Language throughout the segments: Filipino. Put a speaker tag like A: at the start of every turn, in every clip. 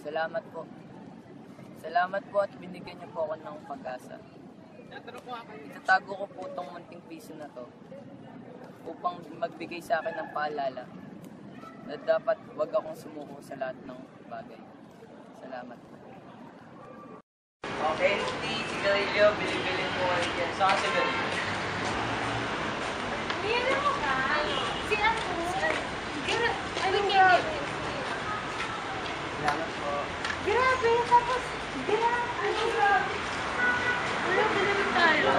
A: Salamat po. Salamat po at binigyan niyo po ako ng pag-asa. Itatago ko po itong munting piso na to upang magbigay sa akin ng paalala na dapat wag akong sumuko sa lahat ng bagay. Salamat po. Okay, sigarilyo, bili-bilin po ulit yan. Saan ka sigarilyo?
B: Meron mo ka? Si ano? Anong grabe?
A: Salamat po.
B: Grabe, tapos grabe. Anong grabe? Wala, bilhin tayo.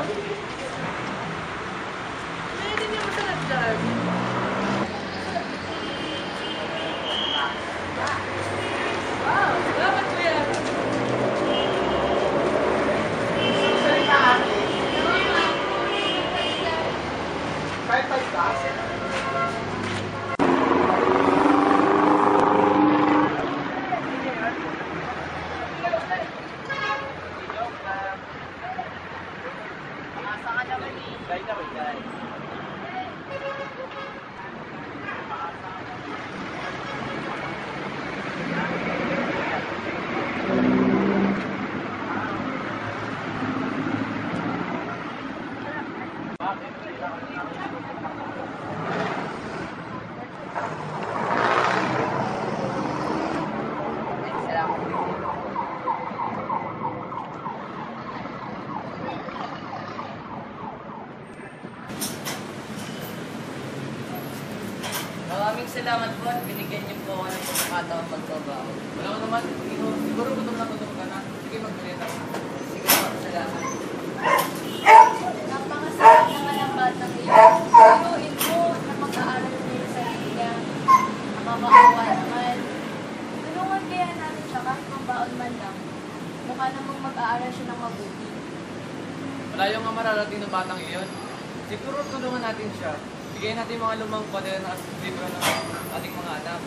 B: Hindi niya masarap dyan. Wow, salamat po yan.
A: Maraming salamat po at binigyan niyo po ako ng pagkakataon magtrabaho. Wala ko naman, siguro gutom ka na. Sige, magbalita ko. Sige po, salamat.
B: Napakasarap naman ang batang iyon. Tuyuin mo na mag-aaral niya yung sarili niya. Nakakaawa naman. Tulungan kaya natin siya kahit mabaon man lang. Mukha namang mag-aaral siya ng mabuti.
C: Malayo nga mararating ng batang iyon. Siguro tulungan natin siya. Bigyan natin mga lumang padala na libro ng ating mga anak.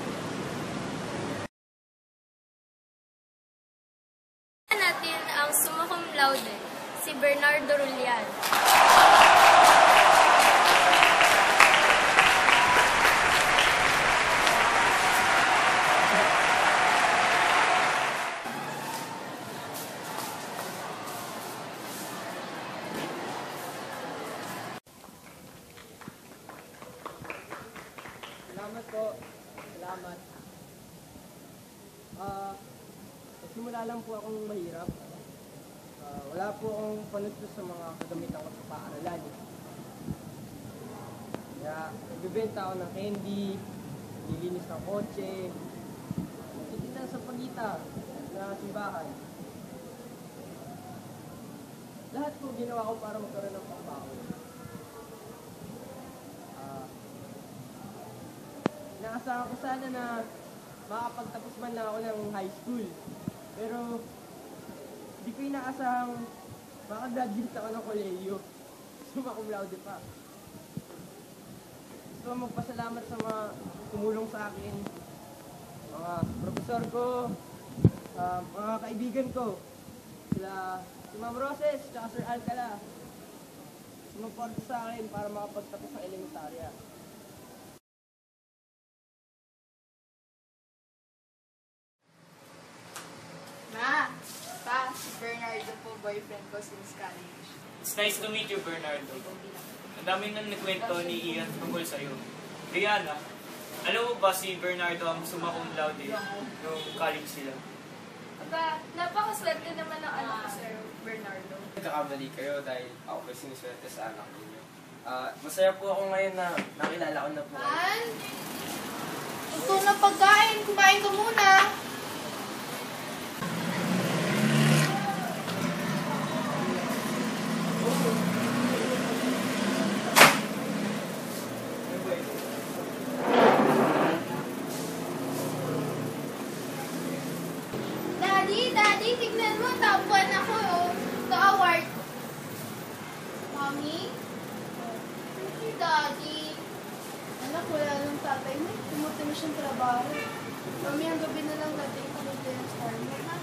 D: Natin ang summa cum laude, si Bernardo Rulian.
E: Salamat po. Salamat. Nagsimula lang po akong mahirap. Wala po akong panustos sa mga kagamitan ko sa paaralan. Kaya nagbibenta ako ng candy, nililinis ng kotse, nagtitinda sa pagita na simbahan. Lahat po ginawa ko para magkaroon ng pangbaon. Inaasahan ko sana na makapagtapos man lang ako ng high school. Pero hindi ko inaasahang makagraduate ako ng kolehiyo. Summa cum laude pa. Gusto ko magpasalamat sa mga tumulong sa akin. Mga profesor ko, mga kaibigan ko. Si Ma'am Roses, tsaka Sir Alcala. Sumuporta sa akin para makapagtapos ng elementarya.
B: Bernardo po, boyfriend ko since college.
C: It's nice to meet you, Bernardo. Ang dami nang nagkwento ni Ian tungkol sa'yo. Diana, alam mo ba si Bernardo ang summa cum laude nung college sila?
D: Aba, napakaswerte naman ang anak ko, Sir Bernardo.
F: Nagkakamali kayo dahil ako po siniswerte sa anak ninyo. Masaya po ako ngayon na nakilala ko na po.
B: Man, ito na pagkain. Kumain ka muna. Mommy? Si Daddy? Anak, wala nang tatay mo. Pumunta na siyang trabaho. Mami, ang gabi na lang natin pumunta yung star mo. Ha?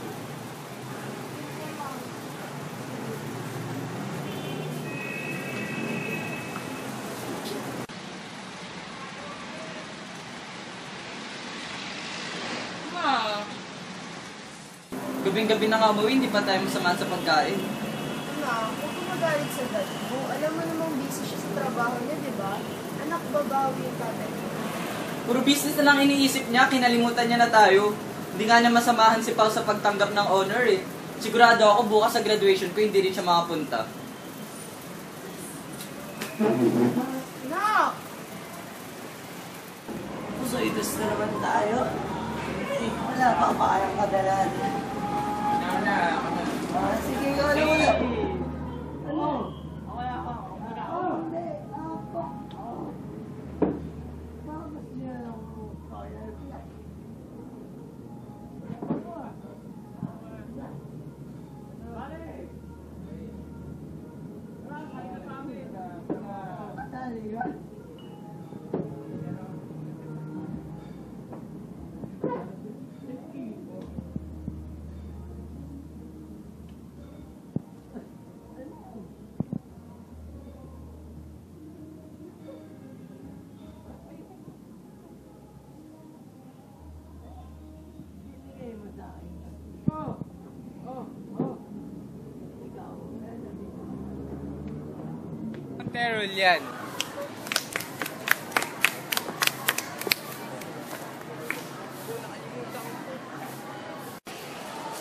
G: Ma. Gabing-gabi na nga umuwi, hindi pa tayo masamahan sa pagkain.
B: Anak, huwag kang magalit sa dad mo. Alam mo namang busy siya sa trabaho niya, di ba? Anak, babawi yung tatay mo.
G: Puro business na lang iniisip niya, kinalimutan niya na tayo. Hindi nga niya masamahan si Pao sa pagtanggap ng honor eh. Sigurado ako bukas sa graduation ko, hindi rin siya makapunta.
B: Anak!
E: Pusoitos na naman tayo. Eh, wala pa kayang kadalan. Sige, ano wala. Ano? Okay ako. Hindi. Ako. Bakit niya lang kaya?
G: Terol yan.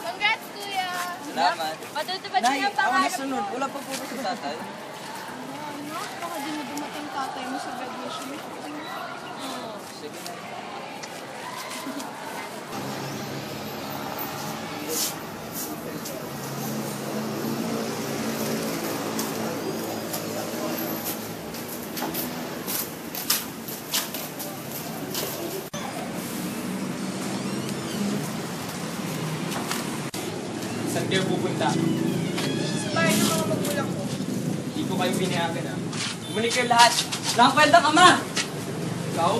B: Congrats, Kuya!
G: Salamat.
B: Patutupad
G: Nay,
B: siya ang
G: ako
B: pangarap
G: nasunod.
B: mo.
G: Wala pa po sa tatay.
B: Ano? Baka di mo dumating tatay mo sa graduation.
G: Sige na.
C: Saan kayo pupunta?
B: Sa bahay ng mga magulang ko.
C: Hindi ko kayo binayagan ha. Bumalik kayo lahat.
G: Wala kang kwentang ama!
C: Ikaw?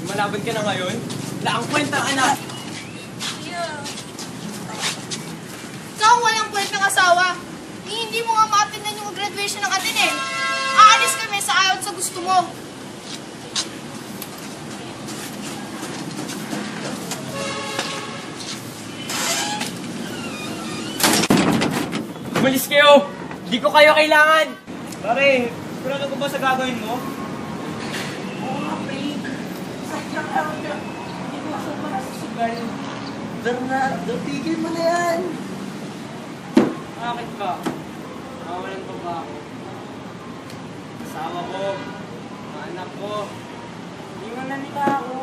C: Lumalaban ka na ngayon? Wala kang kwenta, anak!
B: Ikaw walang kwentang asawa. Hindi mo nga ma-attendan yung graduation ng atin eh. Aalis kami sa ayaw at sa gusto mo.
C: Umalis kayo! Hindi ko kayo kailangan! Pare, sigurado ko ba sa gagawin mo?
E: Oo nga, pre. Sadyang lang na. Hindi ko sa makasusugal. Bernardo, tigil mo na yan.
C: Bakit ba? Nawawalan pa ba ako? Asawa ko, mga anak ko. Hindi mo na nila ako.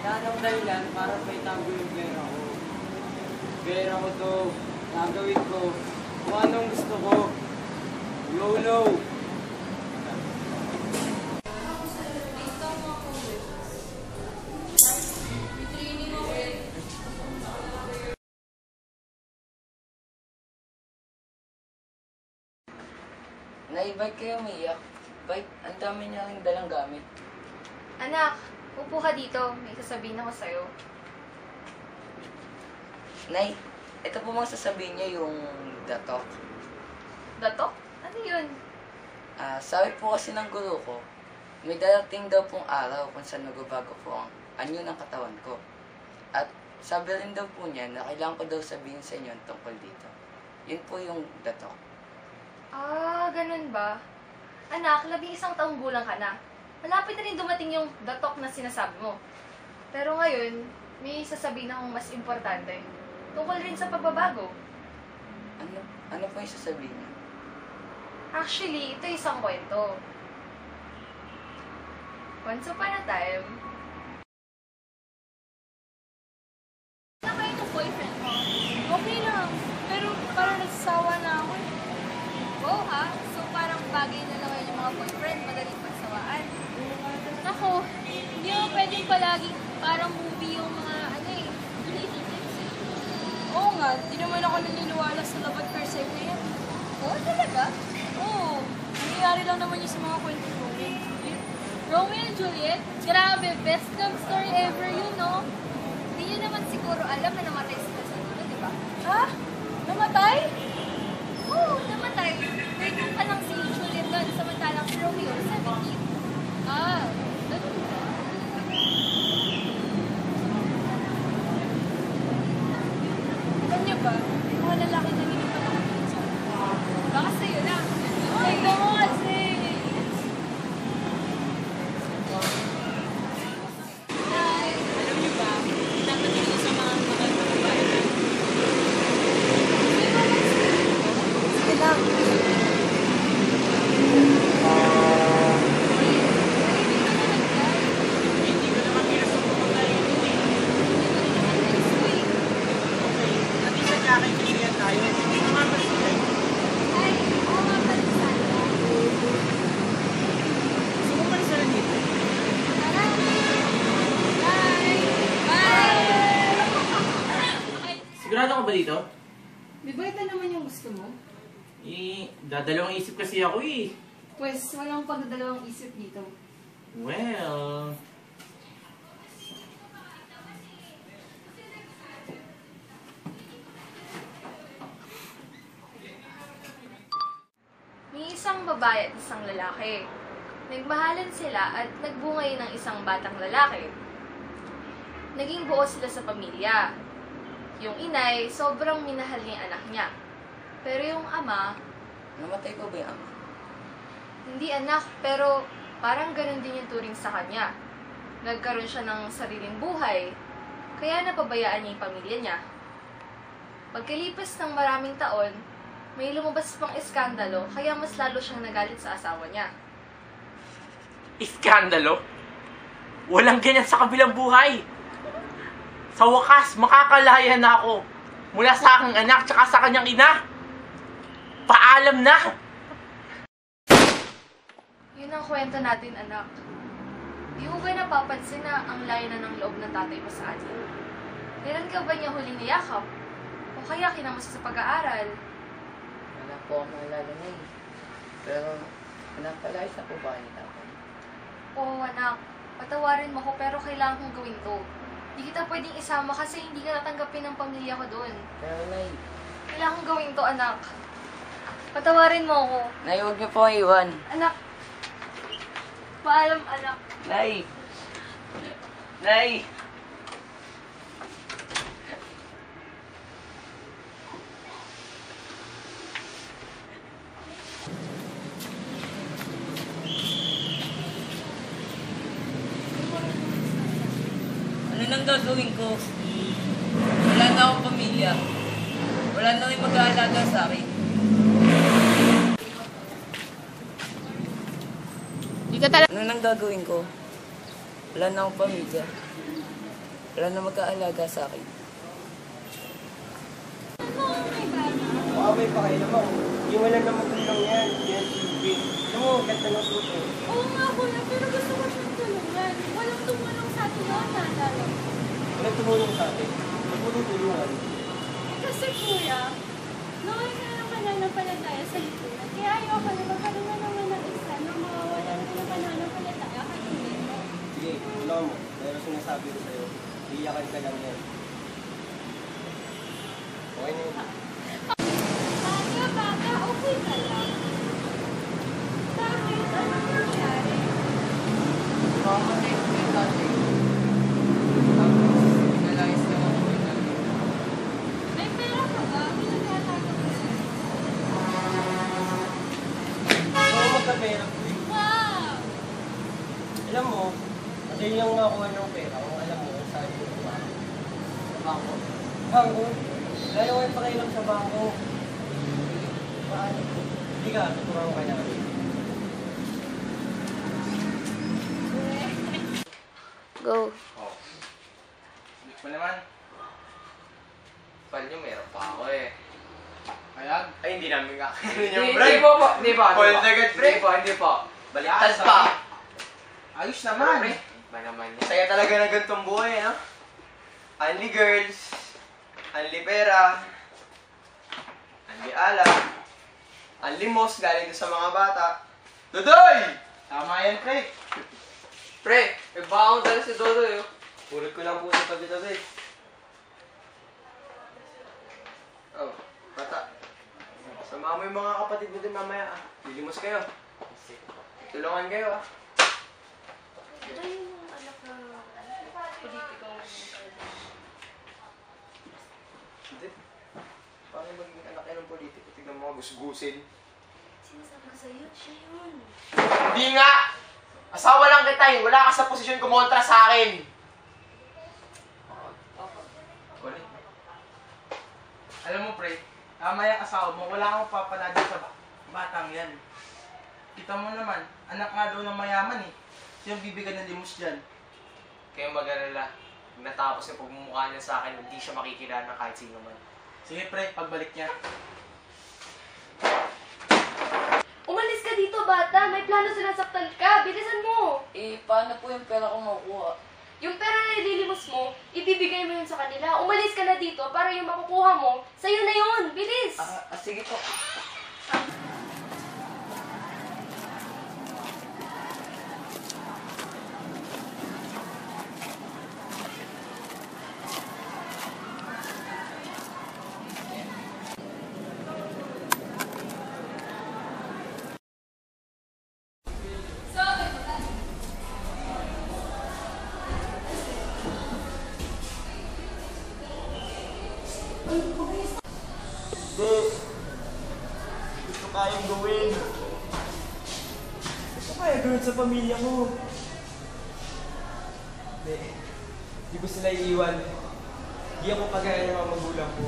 C: Yan ang dahilan para paitago yung pera ko. Pera ko to, gagawin ko. Kung anong gusto ko. YOLO!
A: Nay, ba't kayo umiiyak? Ba't ang dami niya rin dalang gamit?
B: Anak, upo ka dito. May sasabihin ako sa'yo.
A: Nay, ito po mga sasabihin niya yung datok.
B: Dato? Ano yun?
A: Sabi po kasi ng guro ko, may darating daw pong araw kung saan magbabago po ang anyo ng katawan ko. At sabi rin daw po niya na kailangan ko daw sabihin sa inyo tungkol dito. Yun po yung datok.
B: Ganun ba? Anak, 11 taong gulang ka na. Malapit na rin dumating yung datok na sinasabi mo. Pero ngayon, may sasabihin akong mas importante. Tungkol rin sa pagbabago.
A: Ano po yung sasabihin niya?
B: Actually, ito isang kwento. Once upon a time,
D: Ano kayo ng boyfriend mo? Okay lang. Pero parang nagsasawa na ako eh. Wow ha? So parang bagay na naman yung mga boyfriend, madaling pagsawaan. Ako, hindi mo pwedeng palaging parang movie yung mga ano eh, relationships eh. Oo nga, di naman ako naniniwala sa love at first sight na yan. Oo, talaga? Oo. nangyayari lang naman yun sa mga kwento Romeo and Juliet. Romeo and Juliet? Grabe, best love story ever yun, no?
B: Hindi nyo naman siguro alam na namatay sila sa dulo, di ba?
D: Ha? Namatay?
B: Oo, namatay. 13 pa lang si Juliet doon, samantalang si Romeo, 17.
D: Ah, ganun ba? Alam niyo ba, may mga lalaki na hindi pa nakapit sa akin.
B: Baka sa'yo lang.
D: Ay, mo kasi!
G: Alam niyo ba, dapat dito sa mga babae na
B: Sige lang.
G: hindi ko naman pinasubukan na rin yun eh. At isa niya kay kaibigan tayo. Ano nga ba sila?
B: Ay, oo nga pala sana.
G: Gusto mo pa rin sila dito?
B: Tara! Bye! Bye!
C: Sigurado ka ba dito?
D: Di ba ito naman yung gusto mo?
C: Dadalawang isip kasi ako eh.
D: Pues, walang pagdadalawang isip dito.
C: Well...
B: May isang babae at isang lalaki. Nagmahalan sila at nagbungay ng isang batang lalaki. Naging buo sila sa pamilya. Yung inay, sobrang minahal niya yung anak niya. Pero yung ama,
A: Namatay pa ba yung ama?
B: hindi anak, pero parang ganun din yung turing sa kanya. Nagkaroon siya ng sariling buhay, kaya napabayaan niya yung pamilya niya. Pagkalipas ng maraming taon, may lumabas pang iskandalo, kaya mas lalo siyang nagalit sa asawa niya.
C: Iskandalo? Walang ganyan sa kabilang buhay. Sa wakas, makakalaya na ako mula sa aking anak tsaka sa kanyang ina. Paalam na!
B: Yun ang kwento natin, anak. Di mo ba napapansin na ang layo na ng loob ng tatay mo sa atin? Kailan ka ba niya huling niyakap? O kaya kinamasa sa pag-aaral?
A: Wala po akong naalala na eh. Pero, pinapalayas na po ba ni tatay?
B: Oo, anak. Patawarin mo ko pero kailangan kong gawin to. Di kita pwedeng isama kasi hindi ka tatanggapin ng pamilya ko doon.
A: Pero, Nay,
B: Kailangan kong gawin to, anak. Patawarin mo ako.
A: Nay, huwag niyo po iwan.
B: Anak. Paalam, anak.
A: Nay! Nay! Ano nang gagawin ko? Wala na akong pamilya. Wala na rin mag-aalaga sa akin. Ano nang gagawin ko? Wala na akong pamilya. Wala na mag-aalaga sa akin.
E: Baka may pakailan mo. Iwalan na magulang yan. Yan, Silvin. Alam mo, ganda ng suto.
D: Oo nga, kuya, pero gusto ko siyang tulungan. Walang tumulong sa atin noon, naalala.
E: Walang tumulong sa atin. Magulong-tulungan.
D: Kasi kuya, noon ka ng pananampalataya sa lipunan. Kaya ayoko na magkaroon na naman ng isa na mawawalan ka ng pananampalataya kay Panginoon.
E: Sige, wala mo. Pero sinasabi ko sa'yo, iyakan ka lang yan. Okay na yun.
D: Baka, okay ka lang. Bakit? Anong nangyari?
A: Makamatay ko yung tatay. Tapos, pinalayas lang ako yung tatay.
D: May pera ka ba? Pinagkatago mo siya.
E: Oo, magkapera ko eh.
D: Wow!
E: Alam mo, kasi yung nakuha ng pera, kung alam mo, saan ko ba?
A: Sa bangko.
E: Bangko? Lalo kayo pakialam sa bangko. Paano? Hindi ka, tuturuan ka namin.
B: Go.
F: Oh. Ulit mo naman. Pal nyo, meron pa ako eh. Ayag? Ay, hindi namin kakainin yung bread.
C: Hindi po po. Hindi po.
F: Hold agad, pre.
C: Hindi po. Hindi po.
F: Baliktad pa.
C: Ayos
F: Pre,
C: naman.
F: ba naman yan? Saya talaga na ganitong buhay, no? Only girls. Only pera. Only alak. Only moss galing doon sa mga bata. Dodoy! Tama yan, pre.
C: Pre, may baong dala si Dodoy, oh.
F: Pulot ko lang po sa tabi-tabi. Oh, bata. Sama mo yung mga kapatid mo din mamaya, ah. Lilimos kayo. Tulungan kayo, ah.
B: Ito yung anak ng politiko.
F: Hindi. Paano magiging anak yan ng politiko? Tignan mo, gusgusin.
B: Sinasabi ko sa'yo, siya yun.
F: Hindi nga! Asawa lang kita eh. Wala ka sa posisyon kumontra sa akin. Kulit. Alam mo, pre, tama yung asawa mo. Wala kang papanadyo sa batang yan. Kita mo naman, anak nga daw ng mayaman eh. Sino bibigyan ng limos dyan?
C: Kaya mag-alala. Natapos yung pagmumukha niya sa akin, hindi siya makikilala ng kahit sino man.
F: Sige, pre, pagbalik niya.
B: Umalis ka dito, bata. May plano sinasaktan ka. Bilisan mo.
A: Eh, paano po yung pera ko makukuha?
B: Yung pera na nililimos mo, ibibigay mo yun sa kanila. Umalis ka na dito para yung makukuha mo, sa'yo na yun. Bilis!
A: Sige po.
F: Hindi. Gusto kayang gawin. Gusto kaya gawin sa pamilya mo. Hindi. Hindi ko sila iiwan. Hindi ako pagaya ng mga magulang ko.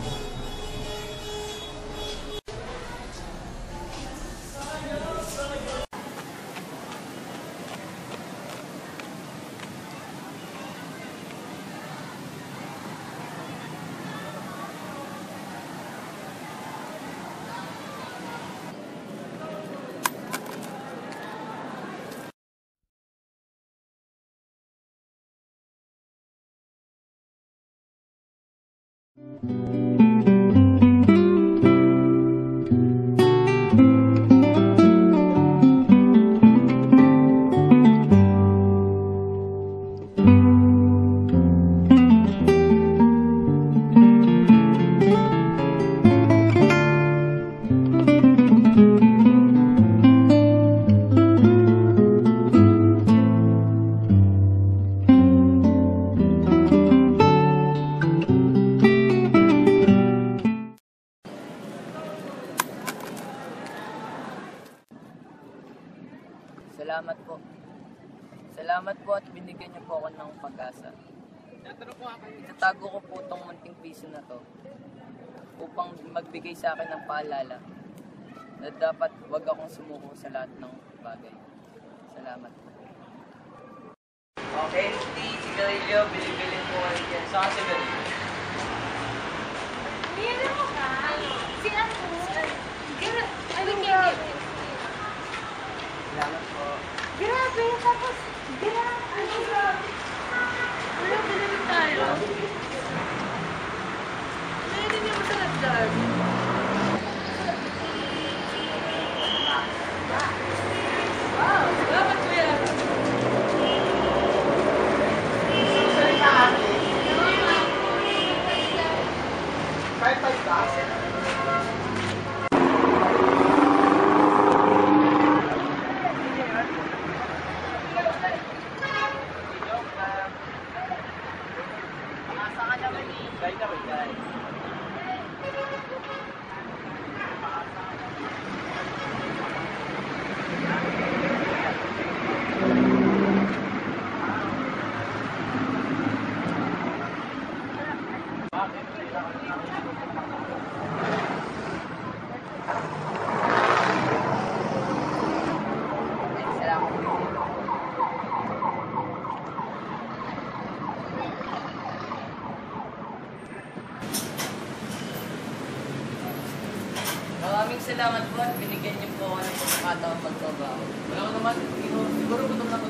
A: Salamat po. Salamat po at binigyan niyo po ako ng pag-asa. Itatago ko po itong munting piso na to upang magbigay sa akin ng paalala na dapat wag akong sumuko sa lahat ng bagay. Salamat po.
C: Okay, si Garillo, bilib-bilib po kayo dyan. Saan si Garillo?
D: Meron mo ka? Si ano? Grabe.
C: Salamat po.
D: Grabe. Tapos, grabe. Wala, pinamit tayo. Hindi niya masarap dyan. Wow, salamat po yan.
F: Kahit 5,000.
A: Maraming salamat po at binigyan niyo po ako ng pagkakataon magtrabaho. Wala ko naman, siguro gutom na po